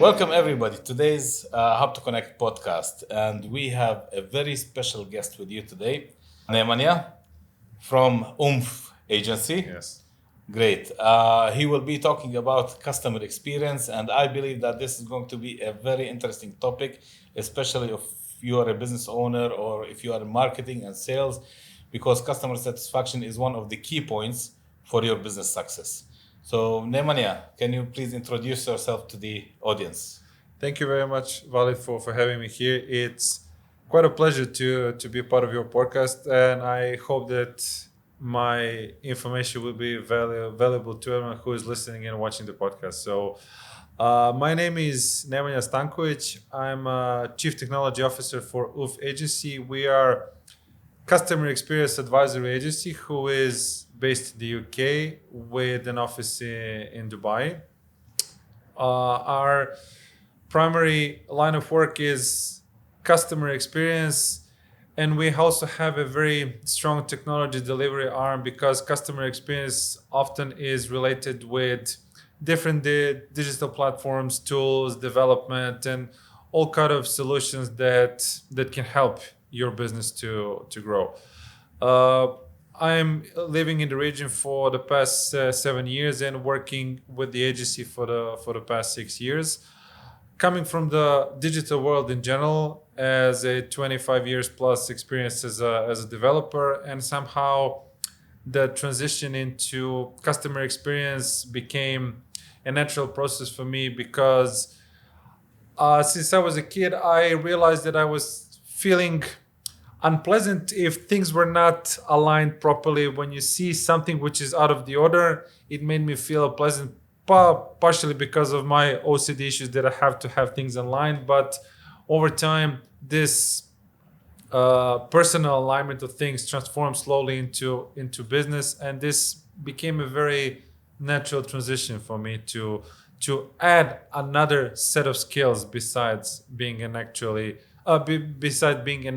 Welcome everybody. Today's Hub2Connect Podcast, and we have a very special guest with you today, Nemanja from oomph agency. Yes. Great. He will be talking about customer experience, and I believe that this is going to be a very interesting topic, especially if you are a business owner or if you are in marketing and sales, because customer satisfaction is one of the key points for your business success. So, Nemanja, can you please introduce yourself to the audience? Thank you very much, Vali, for having me here. It's quite a pleasure to be part of your podcast, and I hope that my information will be valuable to everyone who is listening and watching the podcast. So, my name is Nemanja Stankovic. I'm a Chief Technology Officer for oomph agency. We are customer experience advisory agency who is based in the UK with an office in Dubai. Our primary line of work is customer experience, and we also have a very strong technology delivery arm because customer experience often is related with different digital platforms, tools, development, and all kind of solutions that can help your business to grow. I'm living in the region for the past 7 years and working with the agency for the past 6 years. Coming from the digital world in general, as a 25 years plus experience as a developer, and somehow the transition into customer experience became a natural process for me because since I was a kid, I realized that I was feeling unpleasant if things were not aligned properly. When you see something which is out of the order, it made me feel unpleasant, partially because of my OCD issues that I have to have things aligned. But over time, this personal alignment of things transformed slowly into business, and this became a very natural transition for me to add another set of skills besides being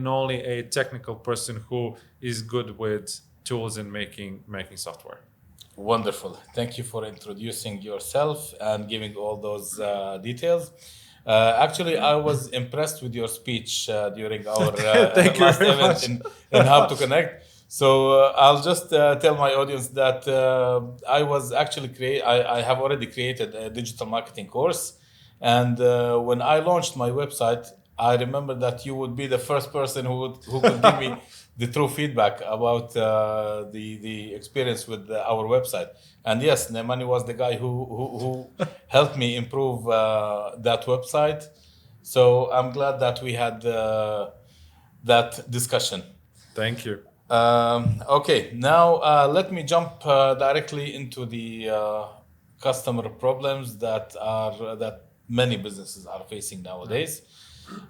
only a technical person who is good with tools and making software. Wonderful. Thank you for introducing yourself and giving all those details. Actually, I was impressed with your speech during our last event in Hub2Connect. So I'll just tell my audience that I was actually I have already created a digital marketing course, and when I launched my website, I remember that you would be the first person who could give me the true feedback about the experience with our website. And yes, Nemanja was the guy who helped me improve that website. So I'm glad that we had that discussion. Thank you. Okay, now let me jump directly into the customer problems that many businesses are facing nowadays.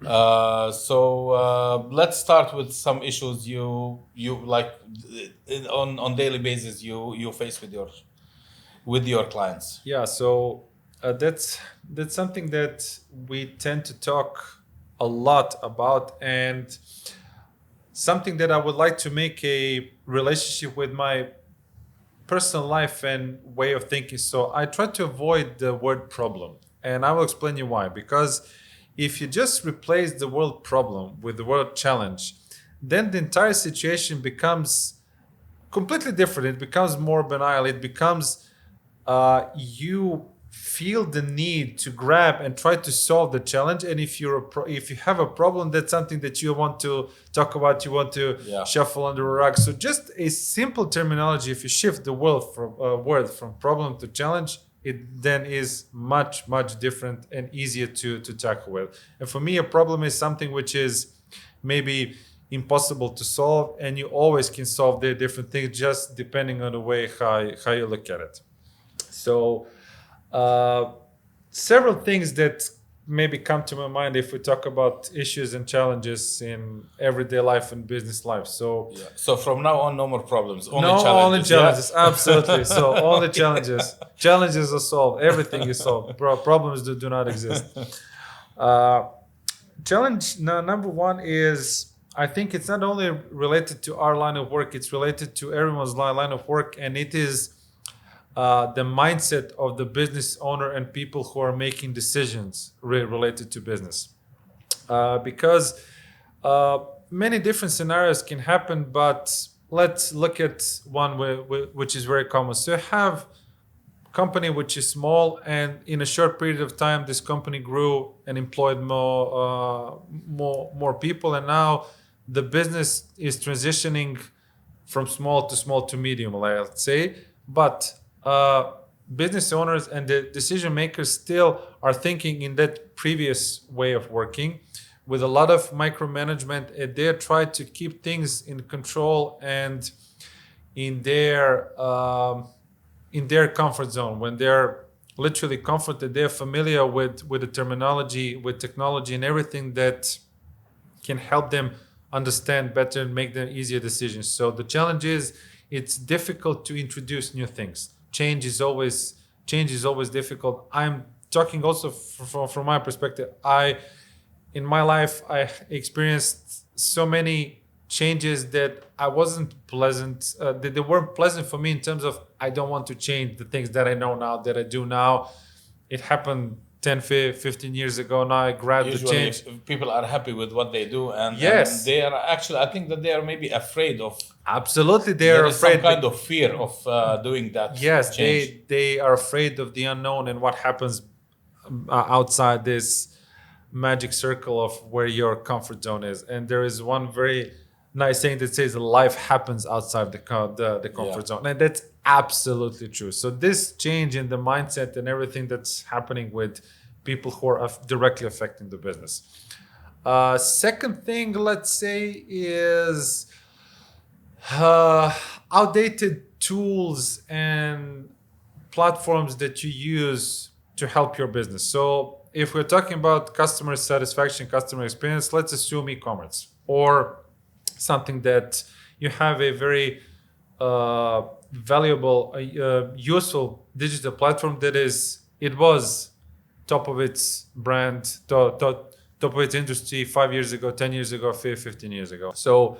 So let's start with some issues you like on daily basis you face with your clients. Yeah, so that's something that we tend to talk a lot about, and something that I would like to make a relationship with my personal life and way of thinking. So I try to avoid the word problem, and I will explain you why. Because if you just replace the word problem with the word challenge, then the entire situation becomes completely different. It becomes more benign. It becomes you feel the need to grab and try to solve the challenge. And if you have a problem, that's something that you want to talk about. You want to shuffle under a rug. So just a simple terminology. If you shift the word from problem to challenge, it then is much different and easier to tackle with. And for me, a problem is something which is maybe impossible to solve, and you always can solve the different things just depending on the way how you look at it. So several things that maybe come to my mind if we talk about issues and challenges in everyday life and business life. So from now on, no more problems, only challenges. Absolutely. So only challenges are solved, everything is solved. Problems do not exist. Challenge number one is, I think it's not only related to our line of work, it's related to everyone's line of work, and it is the mindset of the business owner and people who are making decisions related to business. Because many different scenarios can happen, but let's look at one which is very common. So you have company which is small, and in a short period of time this company grew and employed more people, and now the business is transitioning from small to medium, let's say. But business owners and the decision makers still are thinking in that previous way of working with a lot of micromanagement, and they try to keep things in control and in their comfort zone. When they're literally comforted, they're familiar with the terminology, with technology and everything that can help them understand better and make them easier decisions. So the challenge is it's difficult to introduce new things. Change is always difficult. I'm talking also from my perspective. In my life, I experienced so many changes that I wasn't pleasant, that they weren't pleasant for me in terms of I don't want to change the things that I know now, that I do now. It happened 10, 15 years ago. Now I grabbed the change. People are happy with what they do, and they are actually, I think that they are maybe afraid of. Absolutely, they are afraid. Some kind of fear of doing that. Yes, change. they are afraid of the unknown and what happens outside this magic circle of where your comfort zone is. And there is one very nice saying that says life happens outside the comfort zone, and that's absolutely true. So this change in the mindset and everything that's happening with people who are directly affecting the business. Second thing, let's say, is outdated tools and platforms that you use to help your business. So if we're talking about customer satisfaction, customer experience, let's assume e-commerce or something that you have a very valuable, useful digital platform that was top of its brand, top of its industry 5 years ago, 10 years ago, 15 years ago. So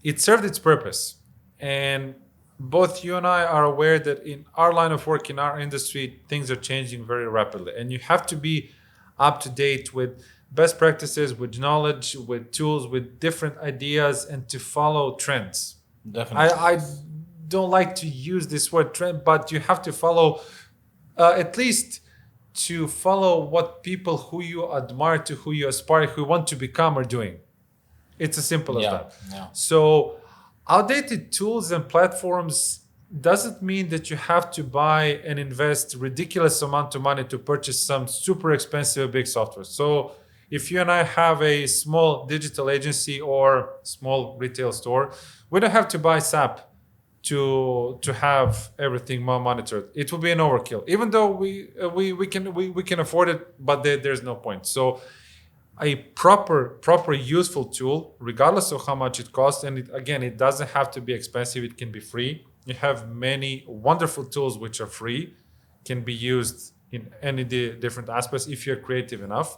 it served its purpose. And both you and I are aware that in our line of work, in our industry, things are changing very rapidly. And you have to be up to date with best practices, with knowledge, with tools, with different ideas, and to follow trends. Definitely. I don't like to use this word trend, but you have to follow, at least to follow what people who you admire, to who you aspire, who you want to become are doing. It's as simple as that. Yeah. So outdated tools and platforms doesn't mean that you have to buy and invest ridiculous amount of money to purchase some super expensive big software. So if you and I have a small digital agency or small retail store, we don't have to buy SAP to have everything more monitored. It will be an overkill, even though we can afford it, but there's no point. So a proper useful tool, regardless of how much it costs, and it doesn't have to be expensive. It can be free. You have many wonderful tools which are free, can be used in any different aspects if you're creative enough.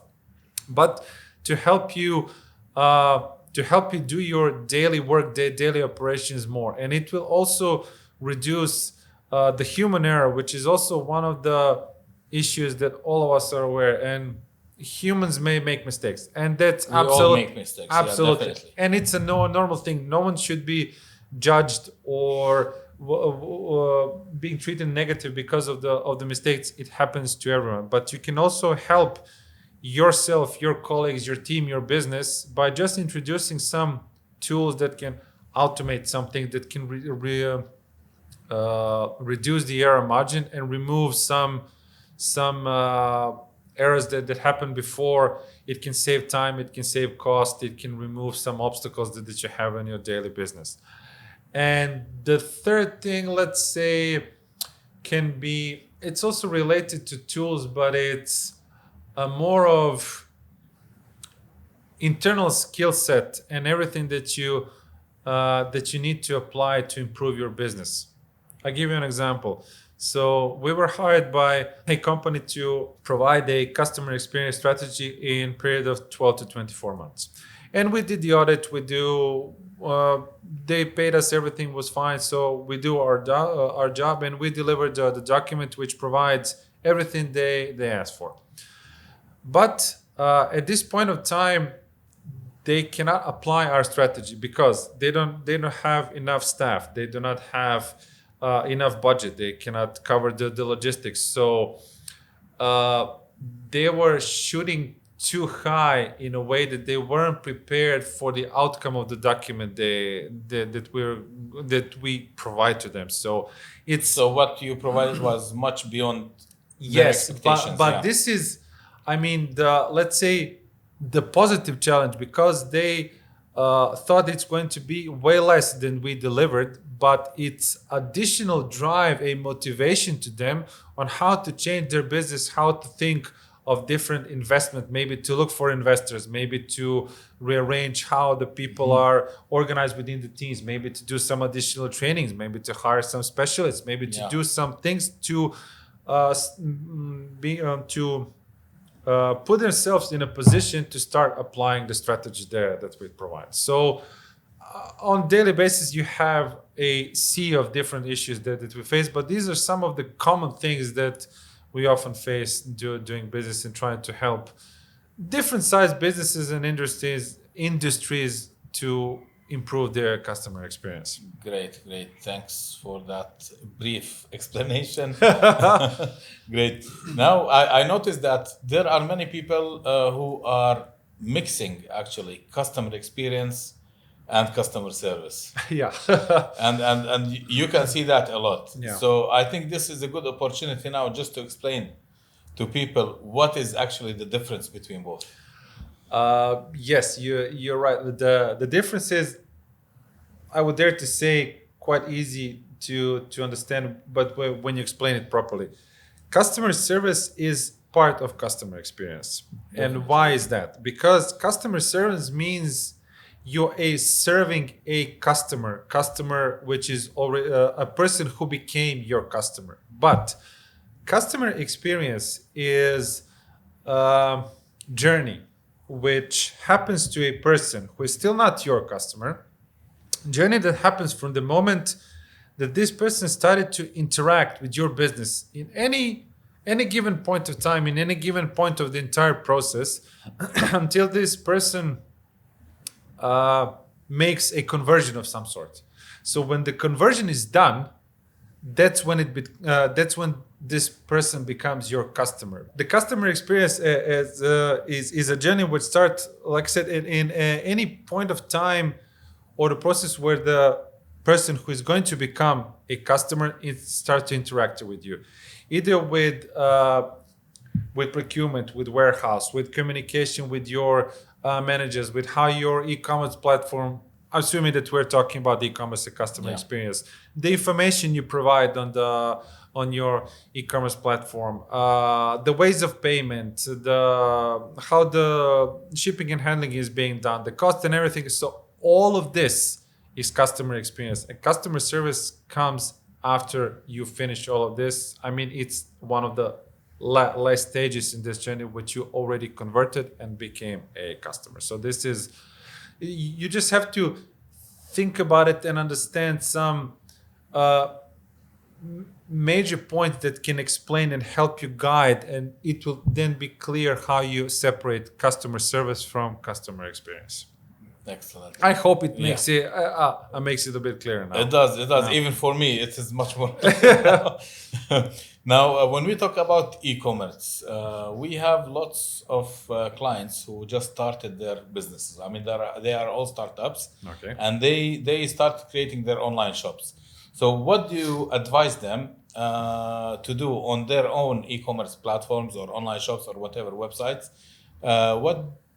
But to help you do your daily work, daily operations more, and it will also reduce the human error, which is also one of the issues that all of us are aware. And humans may make mistakes, and that's absolutely all make mistakes. Absolutely, yeah, and it's a normal thing. No one should be judged or being treated negative because of the mistakes. It happens to everyone. But you can also help yourself, your colleagues, your team, your business by just introducing some tools that can automate something, that can reduce the error margin and remove some errors that happened before. It can save time, it can save cost, it can remove some obstacles that you have in your daily business. And the third thing, let's say, can be, it's also related to tools, but it's more of internal skill set and everything that you need to apply to improve your business. I'll give you an example. So we were hired by a company to provide a customer experience strategy in a period of 12 to 24 months. And we did the audit. We do they paid us, everything was fine, so we do our job, and we delivered the document which provides everything they asked for. But at this point of time, they cannot apply our strategy because they don't have enough staff. They do not have enough budget. They cannot cover the logistics. So they were shooting too high in a way that they weren't prepared for the outcome of the document that we provide to them. So what you provided was much beyond their yes, expectations. but this is, I mean, let's say the positive challenge, because they thought it's going to be way less than we delivered, but it's additional drive, a motivation to them on how to change their business, how to think of different investment, maybe to look for investors, maybe to rearrange how the people are organized within the teams, maybe to do some additional trainings, maybe to hire some specialists, maybe to do some things to put themselves in a position to start applying the strategy there that we provide. So on daily basis, you have a sea of different issues that we face, but these are some of the common things that we often face doing business and trying to help different sized businesses and industries to improve their customer experience. Great. Thanks for that brief explanation. Great. Now, I noticed that there are many people who are mixing actually customer experience and customer service. Yeah. and you can see that a lot. Yeah. So I think this is a good opportunity now just to explain to people what is actually the difference between both. Yes, you're right. The difference is, I would dare to say, quite easy to understand, but when you explain it properly. Customer service is part of customer experience. And why is that? Because customer service means you're serving a customer which is already a person who became your customer. But customer experience is a journey which happens to a person who is still not your customer. Journey that happens from the moment that this person started to interact with your business in any given point of time, in any given point of the entire process, until this person makes a conversion of some sort. So when the conversion is done, that's when this person becomes your customer. The customer experience is a journey which starts, like I said, in any point of time or the process where the person who is going to become a customer starts to interact with you, either with procurement, with warehouse, with communication with your managers, with how your e-commerce platform, assuming that we're talking about e-commerce and customer experience, the information you provide on your e-commerce platform, the ways of payment, how the shipping and handling is being done, the cost and everything. So all of this is customer experience, and customer service comes after you finish all of this. I mean, it's one of the last stages in this journey which you already converted and became a customer. So this is, you just have to think about it and understand some major points that can explain and help you guide, and it will then be clear how you separate customer service from customer experience. Excellent. I hope it makes it a bit clearer now. It does. Yeah. Even for me, it is much more clear. Now, when we talk about e-commerce, we have lots of clients who just started their businesses. I mean, they are all startups, and they start creating their online shops. So what do you advise them to do on their own e-commerce platforms or online shops or whatever websites?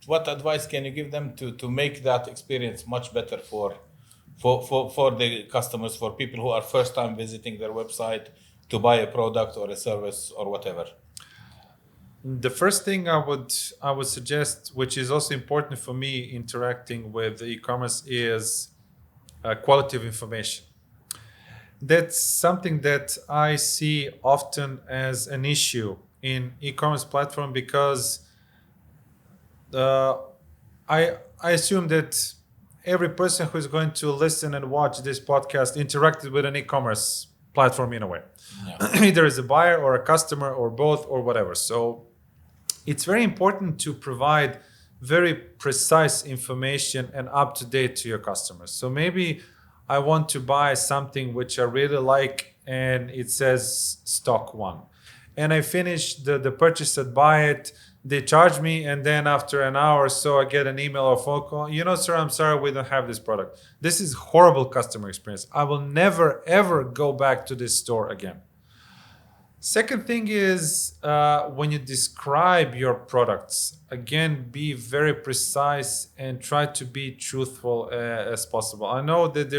What advice can you give them to make that experience much better for the customers, for people who are first time visiting their website to buy a product or a service or whatever? The first thing I would suggest, which is also important for me interacting with e-commerce, is quality of information. That's something that I see often as an issue in e-commerce platform, because I assume that every person who's going to listen and watch this podcast interacted with an e-commerce platform in a way. Yeah. Either as a buyer or a customer or both or whatever. So it's very important to provide very precise information and up to date to your customers. So maybe I want to buy something which I really like and it says stock 1. And I finish the purchase and buy it. They charge me, and then after an hour or so, I get an email or phone call. Sir, I'm sorry, we don't have this product. This is horrible customer experience. I will never, ever go back to this store again. Second thing is when you describe your products, again, be very precise and try to be truthful as possible. I know that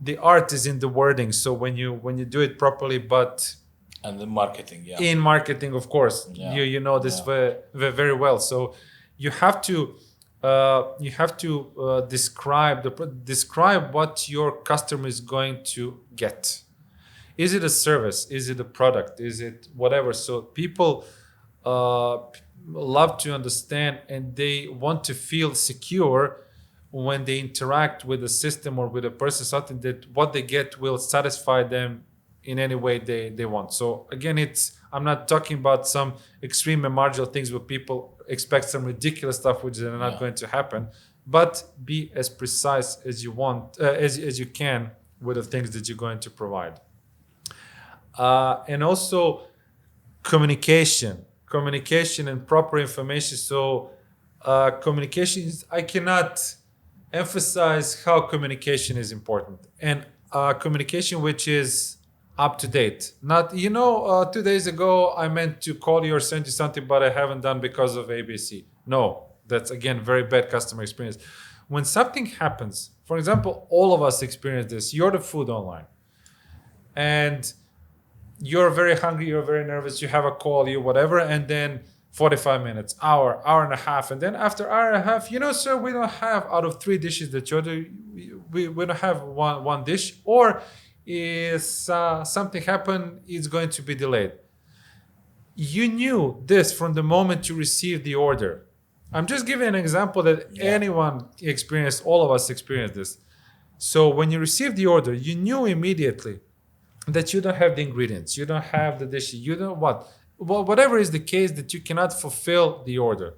the art is in the wording. So when you do it properly, but... And the marketing, yeah. In marketing, of course, yeah. you know this very, very well. So you have to describe what your customer is going to get. Is it a service? Is it a product? Is it whatever? So people love to understand and they want to feel secure when they interact with a system or with a person, something that what they get will satisfy them in any way they want. So again, I'm not talking about some extreme and marginal things where people expect some ridiculous stuff which are not going to happen, but be as precise as you want, as you can with the things that you're going to provide. And also communication and proper information. So communication I cannot emphasize how communication is important, and communication which is up to date. Not 2 days ago I meant to call you or send you something, but I haven't done because of ABC. No, that's again very bad customer experience. When something happens, for example, all of us experience this. You order food online and you're very hungry, you're very nervous, you have a call, you whatever, and then 45 minutes, hour and a half, and then after hour and a half, sir, we don't have, out of 3 dishes that you order, we don't have one dish, or is something happened, it's going to be delayed. You knew this from the moment you received the order. I'm just giving an example that anyone experienced, all of us experienced this. So when you received the order, you knew immediately that you don't have the ingredients, you don't have the dish, you don't whatever is the case, that you cannot fulfill the order.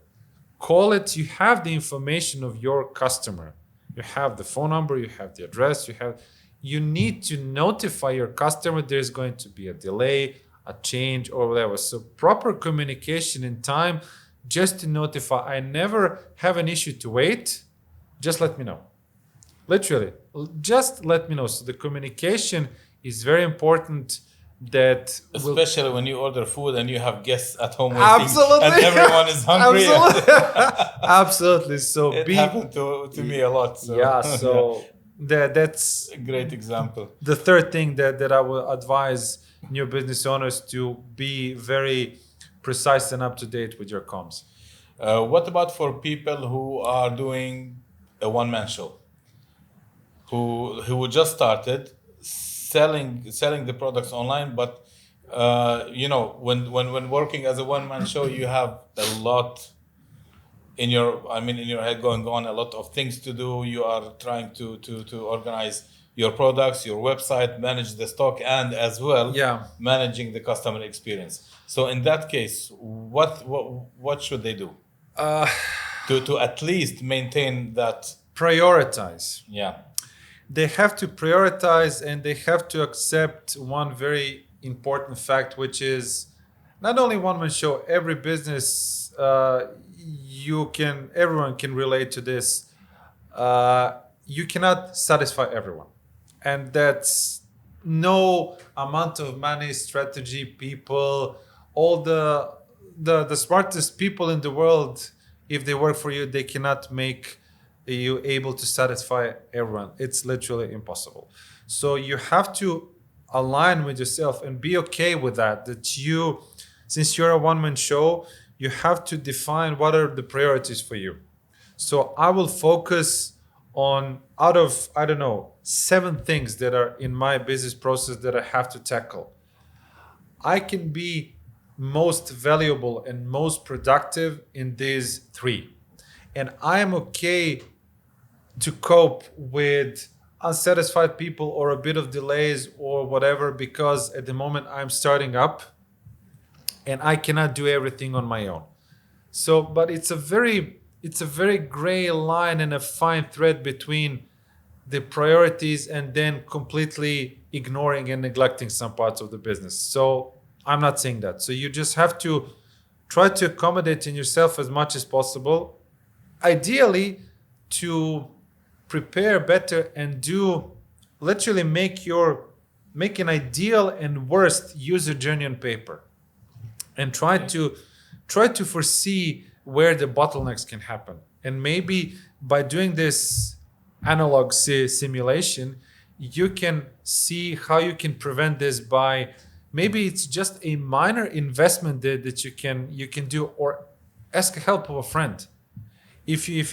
Call it, you have the information of your customer. You have the phone number, you have the address, you need to notify your customer there's going to be a delay, a change, or whatever. So proper communication in time, just to notify. I never have an issue to wait. Just let me know. Literally, just let me know. So the communication is very important. That especially when you order food and you have guests at home waiting, absolutely, and everyone is hungry. Absolutely. So it happened to me a lot. So. Yeah. So that's a great example. The third thing that I will advise new business owners to be very precise and up to date with your comms. What about for people who are doing a one-man show, who just started selling the products online, but when working as a one-man show, you have a lot in your head going on, a lot of things to do. You are trying to organize your products, your website, manage the stock, and as well managing the customer experience. So in that case, what should they do to at least maintain that? Prioritize. Yeah. They have to prioritize, and they have to accept one very important fact, which is not only one-man show. Every business, everyone can relate to this. You cannot satisfy everyone, and that's no amount of money, strategy, people, all the smartest people in the world. If they work for you, they cannot make you able to satisfy everyone. It's literally impossible. So you have to align with yourself and be okay with that you, since you're a one-man show, you have to define what are the priorities for you. So I will focus on, out of 7 things that are in my business process that I have to tackle. I can be most valuable and most productive in these 3, and I am okay to cope with unsatisfied people or a bit of delays or whatever, because at the moment I'm starting up and I cannot do everything on my own. So, but it's a very gray line and a fine thread between the priorities and then completely ignoring and neglecting some parts of the business. So I'm not saying that. So you just have to try to accommodate in yourself as much as possible, ideally to prepare better and do literally make an ideal and worst user journey on paper, and try to foresee where the bottlenecks can happen. And maybe by doing this analog simulation, you can see how you can prevent this by, maybe it's just a minor investment that you can do, or ask help of a friend. If you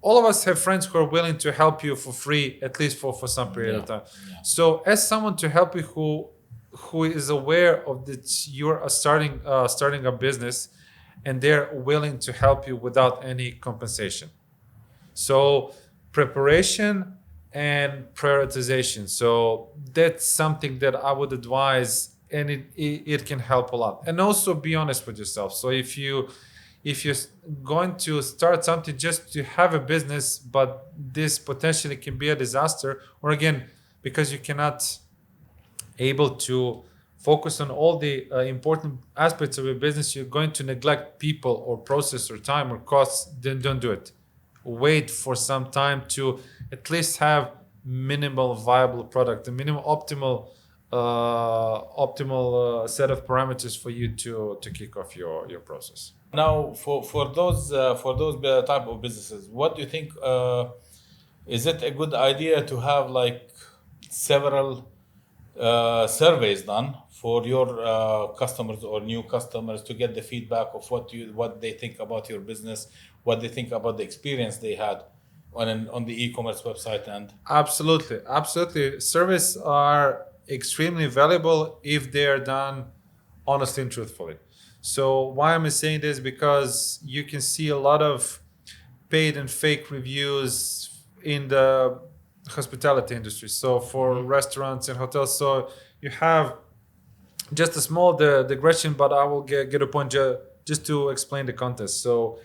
all of us have friends who are willing to help you for free, at least for some period of time. Yeah. So as someone to help you who is aware of that you're starting a business, and they're willing to help you without any compensation. So preparation and prioritization. So that's something that I would advise, and it can help a lot. And also be honest with yourself. So if you're going to start something just to have a business, but this potentially can be a disaster, or again, because you cannot able to focus on all the important aspects of your business, you're going to neglect people or process or time or costs, then don't do it. Wait for some time to at least have minimal viable product, a minimal optimal set of parameters for you to kick off your process. Now, for those type of businesses, what do you think? Is it a good idea to have like several surveys done for your customers or new customers to get the feedback of what they think about your business, what they think about the experience they had on the e-commerce website? And absolutely, surveys are extremely valuable if they are done honestly and truthfully. So why am I saying this? Because you can see a lot of paid and fake reviews in the hospitality industry. So for restaurants and hotels, so you have just a small digression, but I will get a point just to explain the context. So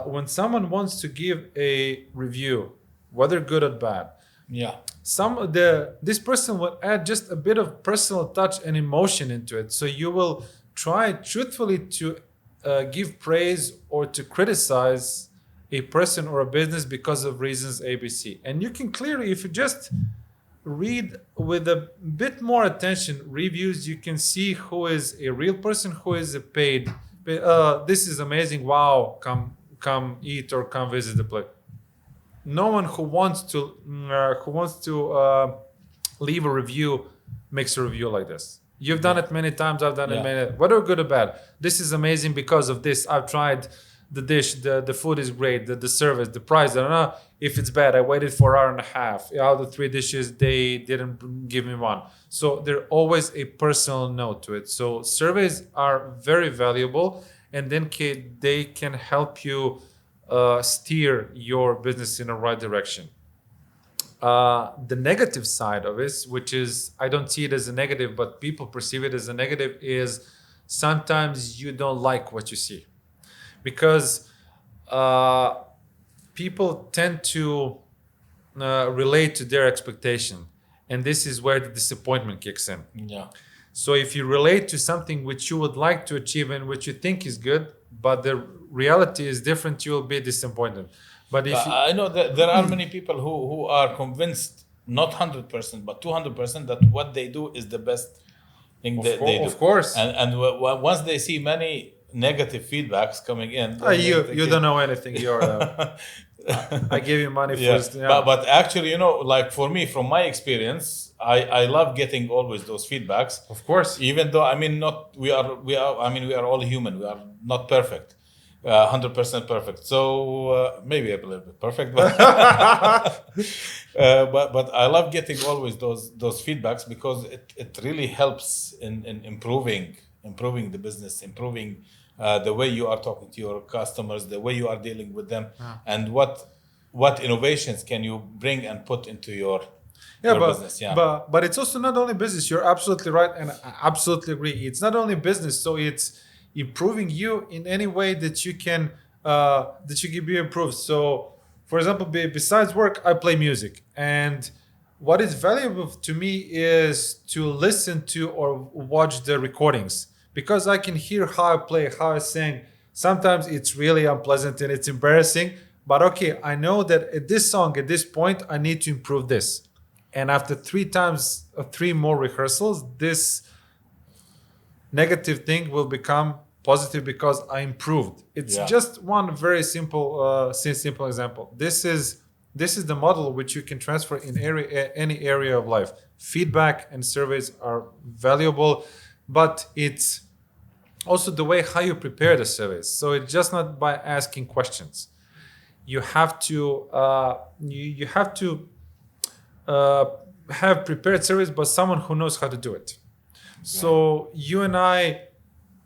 when someone wants to give a review, whether good or bad, this person will add just a bit of personal touch and emotion into it. So you will try truthfully to give praise or to criticize a person or a business because of reasons ABC. And you can clearly, if you just read with a bit more attention reviews, you can see who is a real person, who is a paid. This is amazing. Wow, come eat or come visit the place. No one who wants to leave a review makes a review like this. You've done it many times. I've done it many. Whether good or bad, this is amazing because of this. I've tried the dish. The food is great. The service, the price. I don't know if it's bad. I waited for an hour and a half. Out of 3 dishes, they didn't give me one. So there's always a personal note to it. So surveys are very valuable, and then they can help you steer your business in the right direction. The negative side of it, which is, I don't see it as a negative, but people perceive it as a negative, is sometimes you don't like what you see. Because people tend to relate to their expectation. And this is where the disappointment kicks in. Yeah. So if you relate to something which you would like to achieve and which you think is good, but the reality is different, you will be disappointed. But if I know that there are many people who are convinced, not 100%, but 200%, that what they do is the best thing they do. Of course. And once they see many negative feedbacks coming in, you don't know anything. You're I gave you money first. Yeah. But actually, like for me, from my experience, I love getting always those feedbacks. Of course. Even though we are all human. We are not perfect. 100% perfect. So maybe a little bit perfect, but but I love getting always those feedbacks, because it really helps in improving the business, improving the way you are talking to your customers, the way you are dealing with them, and what what innovations can you bring and put into your business. But it's also not only business. You're absolutely right, and I absolutely agree. It's not only business, so it's improving you in any way that you can be improved. So, for example, besides work, I play music, and what is valuable to me is to listen to or watch the recordings, because I can hear how I play, how I sing. Sometimes it's really unpleasant and it's embarrassing, but okay, I know that at this song, at this point, I need to improve this. And after three more rehearsals, this negative thing will become positive because I improved. It's just one very simple example. This is the model which you can transfer in any area of life. Feedback and surveys are valuable, but it's also the way how you prepare the surveys. So it's just not by asking questions. You have to have prepared surveys by someone who knows how to do it. So you and I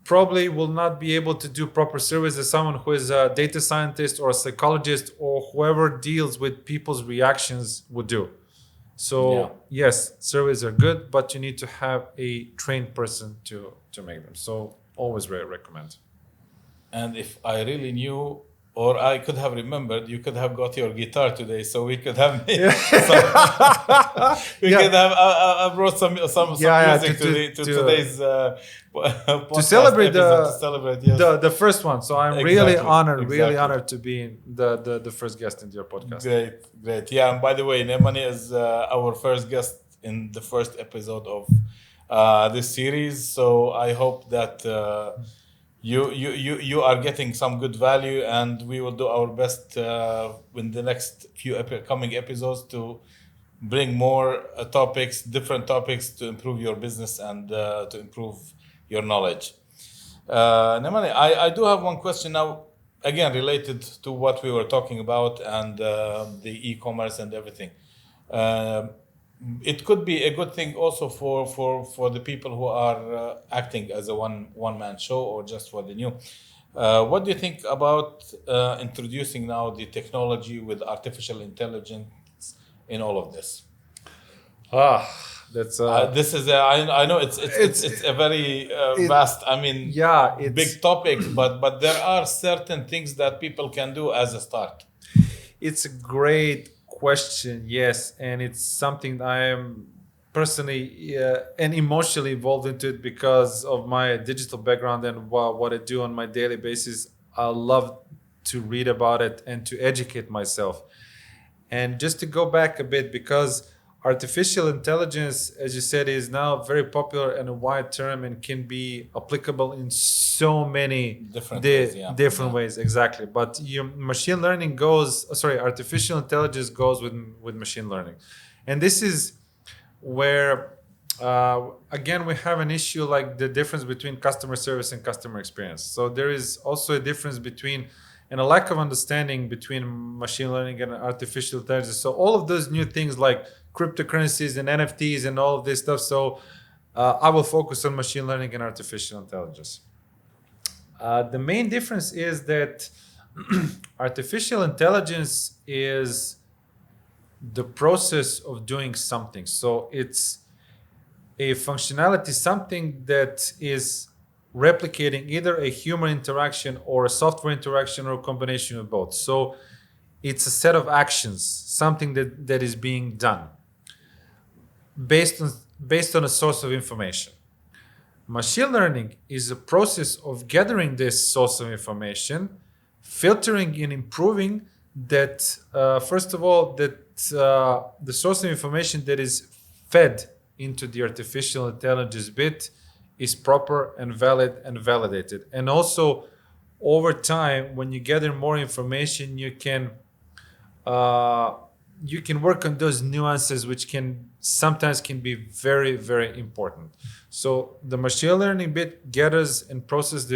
probably will not be able to do proper surveys as someone who is a data scientist or a psychologist or whoever deals with people's reactions would do. So yes, surveys are good, but you need to have a trained person to make them. So always recommend. And if I really knew, or I could have remembered, you could have got your guitar today, so we could have made could have. I brought some music to today's podcast to celebrate episode, the first one. So I'm really honored to be the first guest in your podcast. Great. Yeah, and by the way, Nemanja is our first guest in the first episode of this series. So I hope that you are getting some good value, and we will do our best in the next few coming episodes to bring more different topics to improve your business and to improve your knowledge. Nemanja, I do have one question now, again related to what we were talking about and the e-commerce and everything. It could be a good thing also for the people who are acting as a one-man show or just for the new. What do you think about introducing now the technology with artificial intelligence in all of this? That's this is I know it's a very vast, big topic, but there are certain things that people can do as a start. It's a great question, yes, and it's something I am personally and emotionally involved into it because of my digital background and what I do on my daily basis. I love to read about it and to educate myself. And just to go back a bit, because artificial intelligence, as you said, is now very popular and a wide term and can be applicable in so many different ways. Exactly. But artificial intelligence goes with machine learning. And this is where, again, we have an issue like the difference between customer service and customer experience. So there is also a difference between and a lack of understanding between machine learning and artificial intelligence. So all of those new things like cryptocurrencies and NFTs and all of this stuff. So I will focus on machine learning and artificial intelligence. The main difference is that artificial intelligence is the process of doing something. So it's a functionality, something that is replicating either a human interaction or a software interaction or a combination of both. So it's a set of actions, something that is being done based on a source of information. Machine learning is a process of gathering this source of information, filtering and improving that, first of all, that the source of information that is fed into the artificial intelligence bit is proper and valid and validated. And also, over time, when you gather more information, you can work on those nuances, which sometimes can be very, very important. So the machine learning bit gathers and processes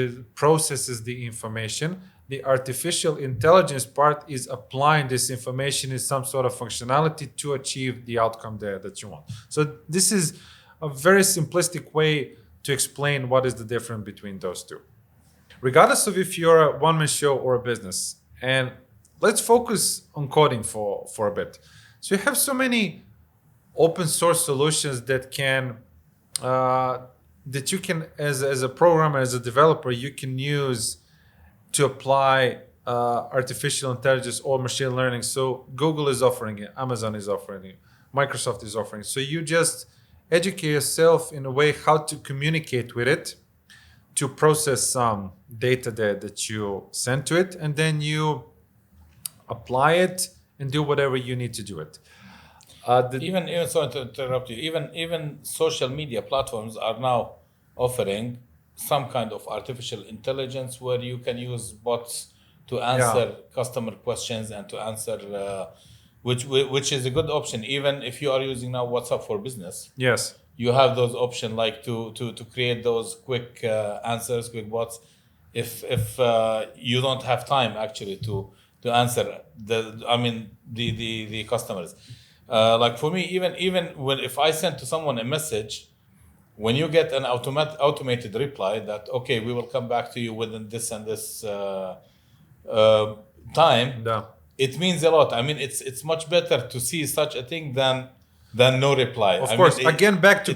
the information. The artificial intelligence part is applying this information in some sort of functionality to achieve the outcome that you want. So this is a very simplistic way to explain what is the difference between those two. Regardless of if you're a one-man show or a business, and let's focus on coding for a bit. So you have so many open source solutions that can that you can as a programmer, as a developer, you can use to apply artificial intelligence or machine learning. So Google is offering it, Amazon is offering it, Microsoft is offering it. So you just educate yourself in a way how to communicate with it, to process some data that you send to it, and then you apply it and do whatever you need to do it. Even sorry to interrupt you. Even social media platforms are now offering some kind of artificial intelligence where you can use bots to answer customer questions and to answer, which is a good option. Even if you are using now WhatsApp for business, Yes. you have those options like to create those quick answers, quick bots. If you don't have time actually to answer the customers. Like for me, even when if I send to someone a message, when you get an automated reply that okay, we will come back to you within this and this time, Yeah. it means a lot. I mean, it's much better to see such a thing than no reply. Of course, again, back to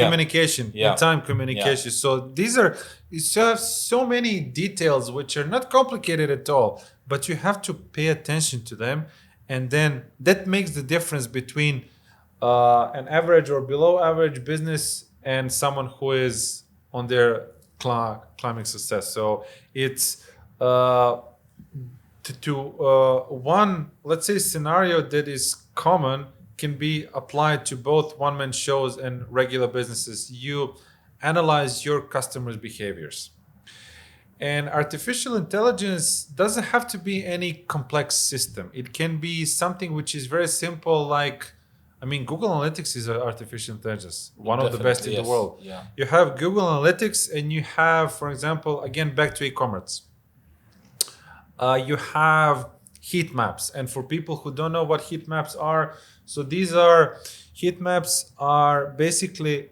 communication, Yeah. time communication. So these are, you have so many details which are not complicated at all, but you have to pay attention to them. And then that makes the difference between an average or below average business and someone who is on their climbing success. So it's one, let's say, scenario that is common can be applied to both one-man shows and regular businesses. You analyze your customers' behaviors. And artificial intelligence doesn't have to be any complex system. It can be something which is very simple, like, I mean, Google Analytics is artificial intelligence, one of the best in the world. Yeah. You have Google Analytics and you have, for example, again, back to e-commerce. You have heat maps. And for people who don't know what heat maps are, so heat maps are basically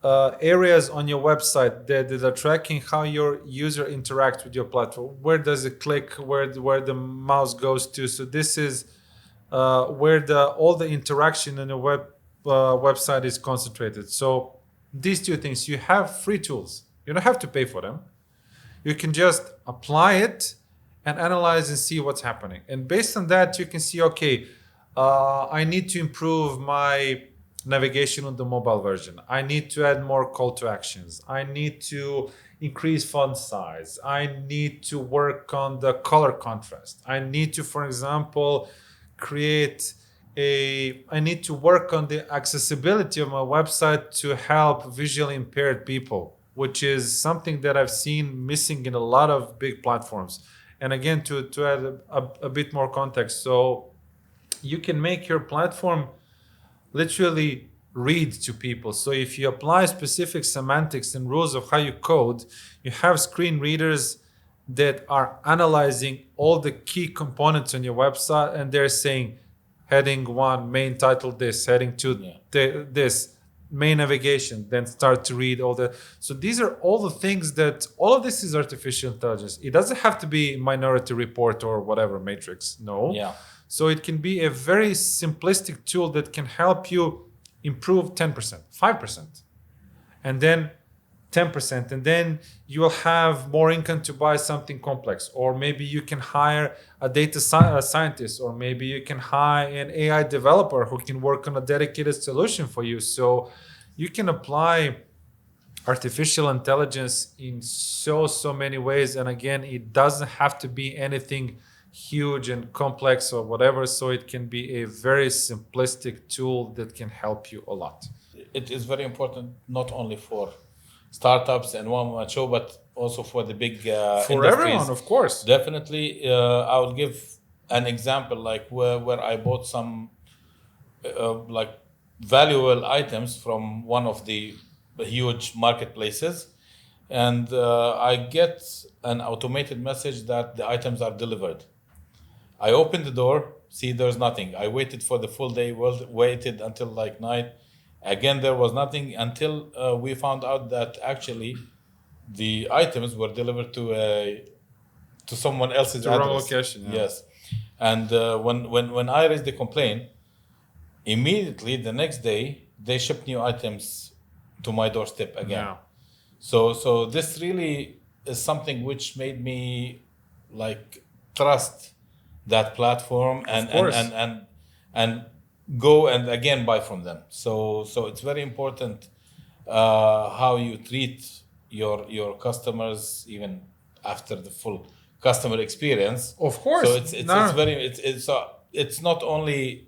areas on your website that are tracking how your user interacts with your platform. Where does it click? Where the mouse goes to? So this is where all the interaction in the website is concentrated. So these two things, you have free tools. You don't have to pay for them. You can just apply it and analyze and see what's happening. And based on that, you can see, okay, I need to improve my navigation on the mobile version. I need to add more call to actions. I need to increase font size. I need to work on the color contrast. I need to, for example, I need to work on the accessibility of my website to help visually impaired people, which is something that I've seen missing in a lot of big platforms. And again, to add a bit more context, so you can make your platform literally read to people. So if you apply specific semantics and rules of how you code, you have screen readers that are analyzing all the key components on your website, and they're saying heading 1, main title this, heading 2, this, main navigation, then start to read all the. So these are all the things all of this is artificial intelligence. It doesn't have to be Minority Report or whatever matrix. No. Yeah. So it can be a very simplistic tool that can help you improve 10%, 5%, and then 10%. And then you will have more income to buy something complex. Or maybe you can hire a data scientist, or maybe you can hire an AI developer who can work on a dedicated solution for you. So you can apply artificial intelligence in so many ways. And again, it doesn't have to be anything huge and complex or whatever, so it can be a very simplistic tool that can help you a lot. It is very important not only for startups and one-man show, but also for the big for industries. Everyone, of course. Definitely, I will give an example like where I bought some like valuable items from one of the huge marketplaces, and I get an automated message that the items are delivered. I opened the door, see there's nothing. I waited for the full day, waited until like night. Again, there was nothing until we found out that actually the items were delivered to someone else's The address. wrong location. Yeah. Yes. And when I raised the complaint, immediately the next day they shipped new items to my doorstep again. Yeah. So this really is something which made me like trust that platform and go and again buy from them. So it's very important how you treat your customers even after the full customer experience. Of course. So it's not only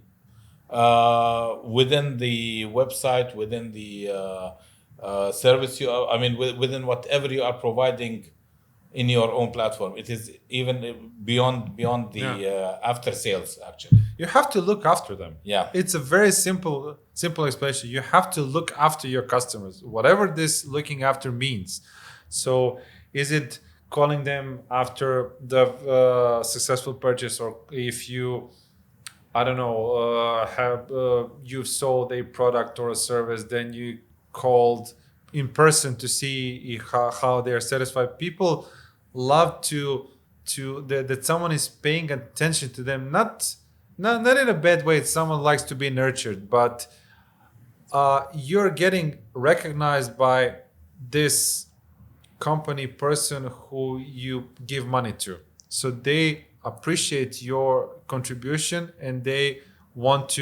within the website, within the service within whatever you are providing in your own platform. It is even beyond the after sales actually. You have to look after them. Yeah. It's a very simple explanation. You have to look after your customers, whatever this looking after means. So is it calling them after the successful purchase, or if you, I don't know, you've sold a product or a service, then you called in person to see how they're satisfied. People love that someone is paying attention to them, not in a bad way. Someone likes to be nurtured, but you're getting recognized by this company person who you give money to. So they appreciate your contribution, and they want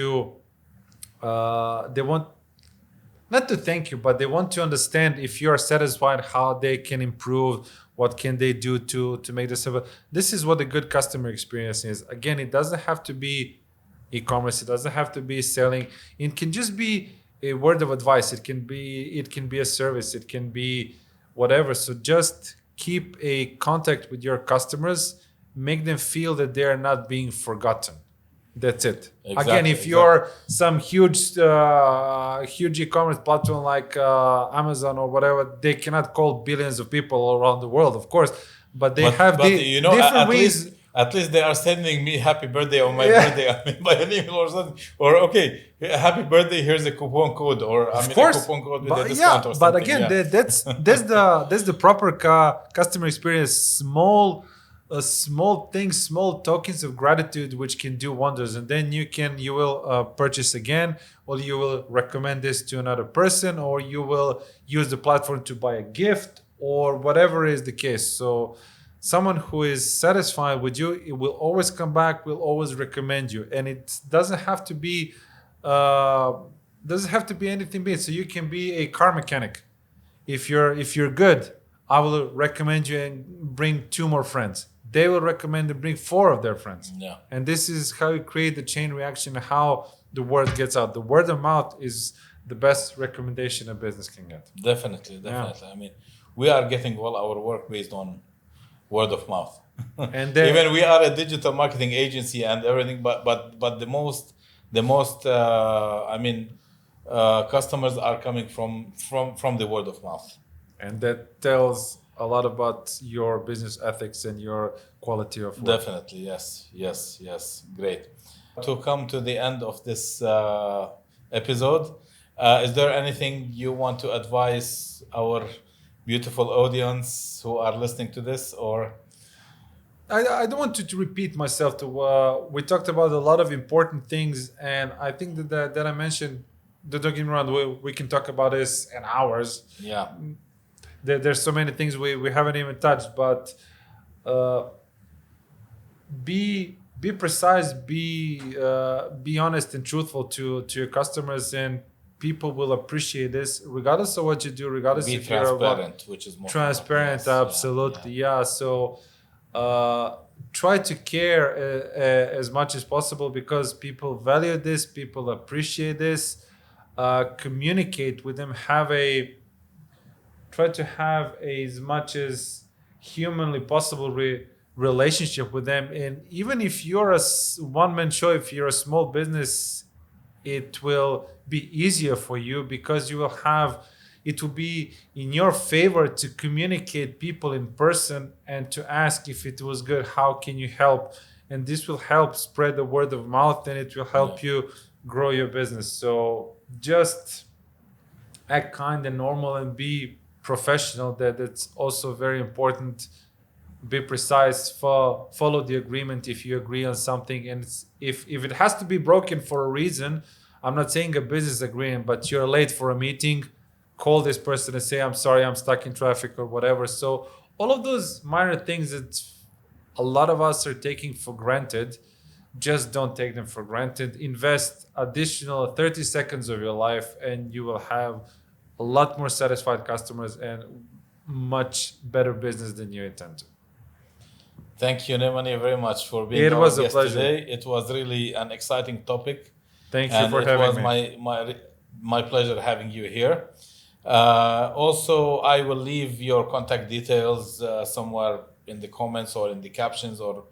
not to thank you, but they want to understand if you are satisfied, how they can improve, what can they do to make this. This is what a good customer experience is. Again, it doesn't have to be e-commerce. It doesn't have to be selling. It can just be a word of advice. It can be a service. It can be whatever. So just keep a contact with your customers. Make them feel that they are not being forgotten. That's it. Exactly, Again, if you're some huge e-commerce platform like Amazon or whatever, they cannot call billions of people around the world, of course, but different ways. At least they are sending me happy birthday on my birthday, by an email or something. Or okay, happy birthday. Here's a coupon code, or a coupon code with a discount or something. But again, that's the proper customer experience. Small things, small tokens of gratitude, which can do wonders. And then you will purchase again, or you will recommend this to another person, or you will use the platform to buy a gift, or whatever is the case. So someone who is satisfied with you, it will always come back, will always recommend you. And it doesn't have to be anything big. So you can be a car mechanic. If you're good, I will recommend you and bring 2 more friends. They will recommend and bring 4 of their friends. Yeah. And this is how you create the chain reaction, how the word gets out. The word of mouth is the best recommendation a business can get. Definitely. Yeah. I mean, we are getting all our work based on word of mouth. And then, even we are a digital marketing agency and everything, but the most customers are coming from the word of mouth. And that tells a lot about your business ethics and your quality of work. Definitely, yes. Great. To come to the end of this episode, is there anything you want to advise our beautiful audience who are listening to this, or? I don't want to repeat myself. We talked about a lot of important things, and I think that I mentioned, don't get me wrong, we can talk about this in hours. Yeah. There's so many things we haven't even touched, but be precise, be honest and truthful to your customers, and people will appreciate this regardless of what you do, regardless be if transparent, which is more transparent. Yes, absolutely, yeah. So try to care as much as possible, because people value this, people appreciate this. Communicate with them, try to have as much as humanly possible relationship with them. And even if you're a one-man show, if you're a small business, it will be easier for you, because it will be in your favor to communicate people in person and to ask if it was good, how can you help? And this will help spread the word of mouth, and it will help you grow your business. So just act kind and normal and be professional. That's also very important. be precise, follow the agreement if you agree on something. And if it has to be broken for a reason, I'm not saying a business agreement, but you're late for a meeting, call this person and say, I'm sorry, I'm stuck in traffic or whatever. So all of those minor things that a lot of us are taking for granted, just don't take them for granted. Invest additional 30 seconds of your life and you will have a lot more satisfied customers and much better business than you intend to. Thank you, Nemanja, very much for being our guest today. It was really an exciting topic. Thank you for having me. It was my pleasure having you here. Also, I will leave your contact details somewhere in the comments or in the captions or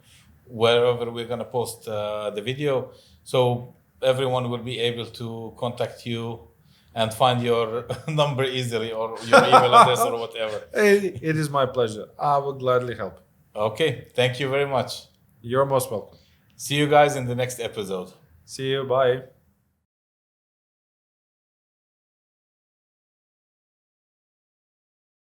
wherever we're going to post the video. So everyone will be able to contact you and find your number easily or your email address or whatever. It is my pleasure. I will gladly help. Okay. Thank you very much. You're most welcome. See you guys in the next episode. See you. Bye.